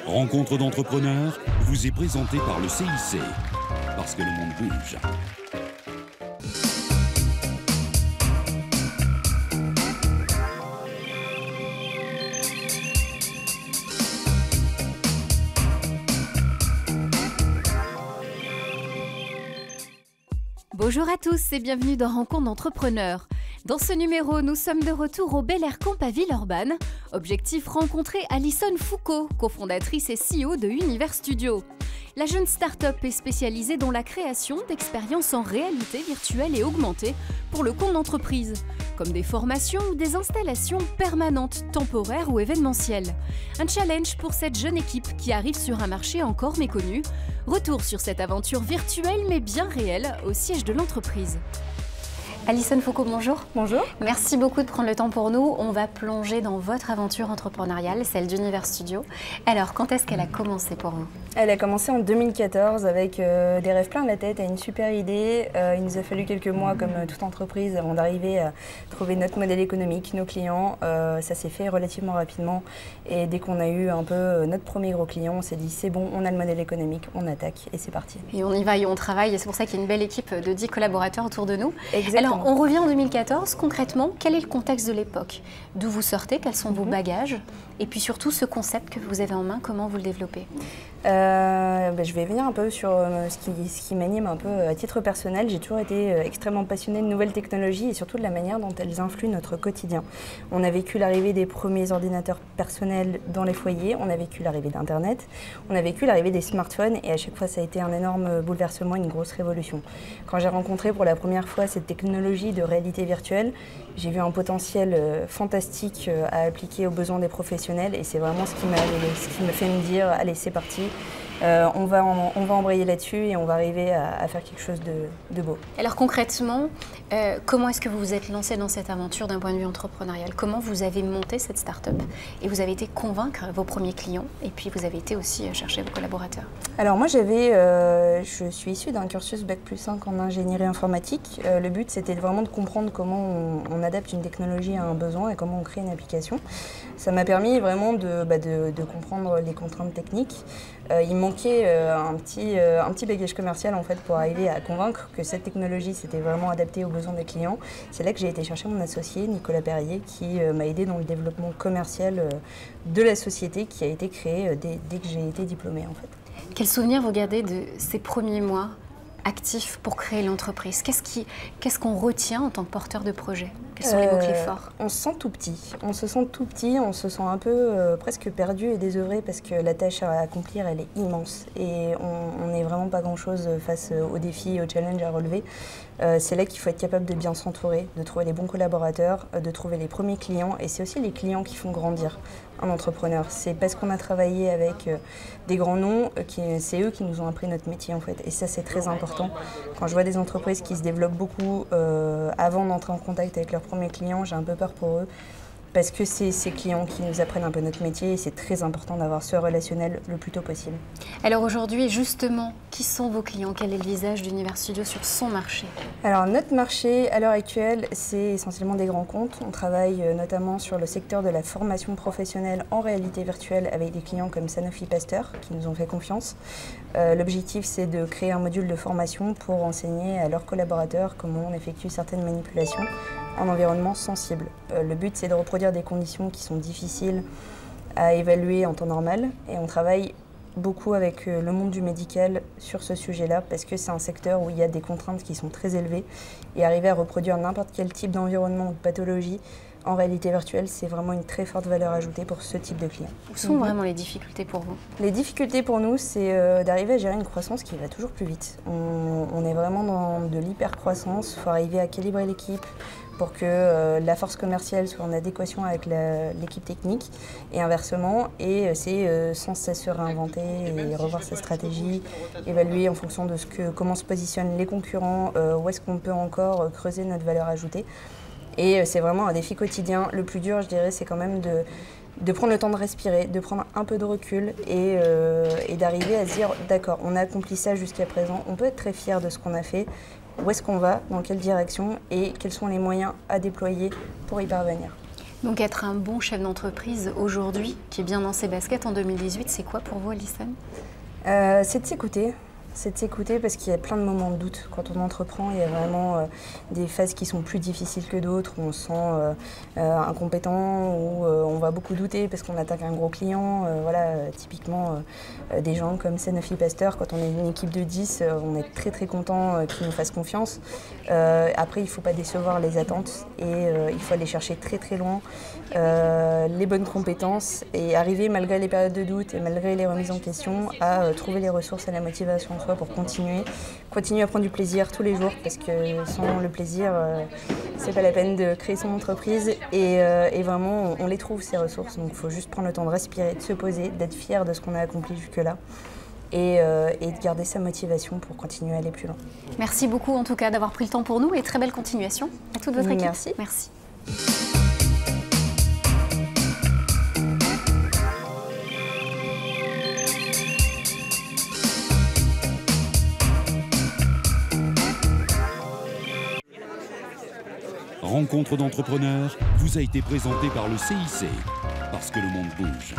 Rencontre d'entrepreneurs vous est présentée par le CIC, parce que le monde bouge. Bonjour à tous et bienvenue dans Rencontre d'entrepreneurs. Dans ce numéro, nous sommes de retour au Bel Air Camp à Villeurbanne. Objectif, rencontrer Alison Foucault, cofondatrice et CEO de Univers Studio. La jeune start-up est spécialisée dans la création d'expériences en réalité virtuelle et augmentée pour le compte d'entreprise, comme des formations ou des installations permanentes, temporaires ou événementielles. Un challenge pour cette jeune équipe qui arrive sur un marché encore méconnu. Retour sur cette aventure virtuelle mais bien réelle au siège de l'entreprise. Alison Foucault, bonjour. Bonjour. Merci beaucoup de prendre le temps pour nous. On va plonger dans votre aventure entrepreneuriale, celle d'Univers Studio. Alors, quand est-ce qu'elle a commencé pour vous? Elle a commencé en 2014 avec des rêves plein la tête, à une super idée. Il nous a fallu quelques mois, comme toute entreprise, avant d'arriver à trouver notre modèle économique, nos clients. Ça s'est fait relativement rapidement. Et dès qu'on a eu un peu notre premier gros client, on s'est dit c'est bon, on a le modèle économique, on attaque et c'est parti. Et on y va et on travaille. Et c'est pour ça qu'il y a une belle équipe de 10 collaborateurs autour de nous. Exactement. Alors, on revient en 2014. Concrètement, quel est le contexte de l'époque? D'où vous sortez? Quels sont vos bagages? Et puis surtout, ce concept que vous avez en main, comment vous le développez? Je vais venir un peu sur ce qui m'anime un peu à titre personnel. J'ai toujours été extrêmement passionnée de nouvelles technologies et surtout de la manière dont elles influent notre quotidien. On a vécu l'arrivée des premiers ordinateurs personnels dans les foyers, on a vécu l'arrivée d'Internet, on a vécu l'arrivée des smartphones et à chaque fois ça a été un énorme bouleversement, une grosse révolution. Quand j'ai rencontré pour la première fois cette technologie de réalité virtuelle, j'ai vu un potentiel fantastique à appliquer aux besoins des professionnels et c'est vraiment ce qui me fait me dire allez c'est parti. On va embrayer là-dessus et on va arriver à faire quelque chose de beau. Alors concrètement, comment est-ce que vous vous êtes lancé dans cette aventure d'un point de vue entrepreneurial? Comment vous avez monté cette start-up et vous avez été convaincre vos premiers clients et puis vous avez été aussi chercher vos collaborateurs? Alors moi je suis issue d'un cursus Bac+5 en ingénierie informatique. Le but c'était vraiment de comprendre comment on adapte une technologie à un besoin et comment on crée une application. Ça m'a permis vraiment de comprendre les contraintes techniques. Il manquait un petit bagage commercial en fait pour arriver à convaincre que cette technologie s'était vraiment adaptée aux besoins des clients. C'est là que j'ai été chercher mon associé Nicolas Perrier qui m'a aidé dans le développement commercial de la société qui a été créée dès que j'ai été diplômée en fait. Quel souvenir vous gardez de ces premiers mois actifs pour créer l'entreprise? Qu'est-ce qu'on retient en tant que porteur de projet? Quels sont les mots-clés forts? On se sent tout petit. On se sent tout petit, on se sent un peu presque perdu et désœuvré parce que la tâche à accomplir, elle est immense. Et on n'est vraiment pas grand-chose face aux défis et aux challenges à relever. C'est là qu'il faut être capable de bien s'entourer, de trouver les bons collaborateurs, de trouver les premiers clients. Et c'est aussi les clients qui font grandir un entrepreneur. C'est parce qu'on a travaillé avec des grands noms, c'est eux qui nous ont appris notre métier en fait. Et ça, c'est très important. Quand je vois des entreprises qui se développent beaucoup avant d'entrer en contact avec leurs premiers clients, j'ai un peu peur pour eux. Parce que c'est ces clients qui nous apprennent un peu notre métier et c'est très important d'avoir ce relationnel le plus tôt possible. Alors aujourd'hui, justement, qui sont vos clients? Quel est le visage d'Univers Studio sur son marché? Alors notre marché, à l'heure actuelle, c'est essentiellement des grands comptes. On travaille notamment sur le secteur de la formation professionnelle en réalité virtuelle avec des clients comme Sanofi Pasteur qui nous ont fait confiance. L'objectif, c'est de créer un module de formation pour enseigner à leurs collaborateurs comment on effectue certaines manipulations en environnement sensible. Le but, c'est de reproduire des conditions qui sont difficiles à évaluer en temps normal et on travaille beaucoup avec le monde du médical sur ce sujet-là parce que c'est un secteur où il y a des contraintes qui sont très élevées et arriver à reproduire n'importe quel type d'environnement ou de pathologie en réalité virtuelle, c'est vraiment une très forte valeur ajoutée pour ce type de client. Où sont vraiment les difficultés pour vous? Les difficultés pour nous, c'est d'arriver à gérer une croissance qui va toujours plus vite. On est vraiment dans de l'hyper-croissance, il faut arriver à calibrer l'équipe pour que la force commerciale soit en adéquation avec l'équipe technique et inversement. Et c'est sans cesse se réinventer et revoir sa stratégie, évaluer en fonction de comment se positionnent les concurrents, où est-ce qu'on peut encore creuser notre valeur ajoutée. Et c'est vraiment un défi quotidien. Le plus dur, je dirais, c'est quand même de prendre le temps de respirer, de prendre un peu de recul et d'arriver à se dire d'accord, on a accompli ça jusqu'à présent, on peut être très fier de ce qu'on a fait, où est-ce qu'on va, dans quelle direction et quels sont les moyens à déployer pour y parvenir. Donc être un bon chef d'entreprise aujourd'hui, qui est bien dans ses baskets en 2018, c'est quoi pour vous, Alison? C'est de s'écouter. C'est de s'écouter parce qu'il y a plein de moments de doute. Quand on entreprend, il y a vraiment des phases qui sont plus difficiles que d'autres, où on se sent incompétent, où on va beaucoup douter parce qu'on attaque un gros client. Typiquement, des gens comme Sanofi Pasteur, quand on est une équipe de 10, on est très très content qu'ils nous fassent confiance. Après, il ne faut pas décevoir les attentes et il faut aller chercher très très loin les bonnes compétences et arriver, malgré les périodes de doute et malgré les remises en question, à trouver les ressources et la motivation en soi pour continuer à prendre du plaisir tous les jours, parce que sans le plaisir, c'est pas la peine de créer son entreprise et vraiment on les trouve ces ressources, donc il faut juste prendre le temps de respirer, de se poser, d'être fier de ce qu'on a accompli jusque-là et de garder sa motivation pour continuer à aller plus loin. Merci beaucoup en tout cas d'avoir pris le temps pour nous et très belle continuation à toute votre équipe. Merci. Merci. Rencontre d'entrepreneurs vous a été présentée par le CIC, parce que le monde bouge.